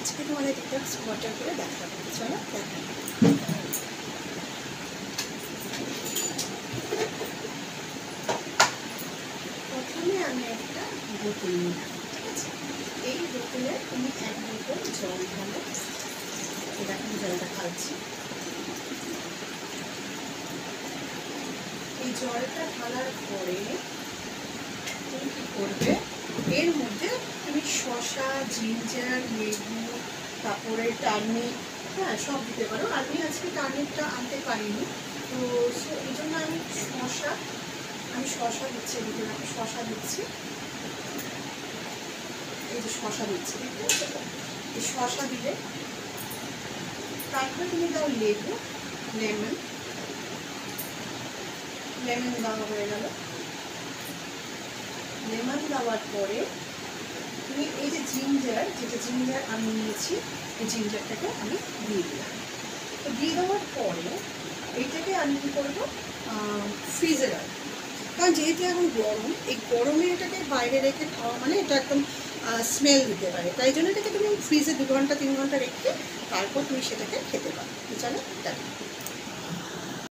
আজকে তোমাদের detox water করে দেখাবো। চলো দেখাবো। প্রথমে আমি একটা বোতল নিলাম, ঠিক আছে? এই বোতলে তুমি 1 বোতল জল ঢালো। এরকম জলটা ঢালছি। এই জলটা ঢালার পরে তুমি কি করবে, এর মধ্যে তুমি শসা, জিঞ্জার, লেবু, তারপরে টার্নিপ, হ্যাঁ সব দিতে পারো। আমি আজকে টার্নিপটা আনতে পারিনি, তো এই জন্য আমি শসা দিচ্ছি। এদিকে আমি শসা দিচ্ছি, এই যে শসা দিচ্ছি, দেখতে পাচ্ছ? এই শসা দিলে তারপরে তুমি দাও লেবু, লেমন দেওয়া হয়ে গেল। লেমন দেওয়ার পরে তুমি এই যে জিঞ্জার আমি নিয়েছি, এই জিঞ্জারটাকে আমি দিয়ে দিলাম। তো দিয়ে দেওয়ার পরে এইটাকে আমি কী করবো, ফ্রিজে রাখবো। কারণ যেহেতু এখন গরম, এই গরমে এটাকে বাইরে রেখে খাওয়া মানে এটা একদম স্মেল দিতে পারে, তাই জন্য এটাকে তুমি ফ্রিজে 2 ঘন্টা 3 ঘন্টা রেখে তারপর তুমি সেটাকে খেতে পারো। চলো দেখো।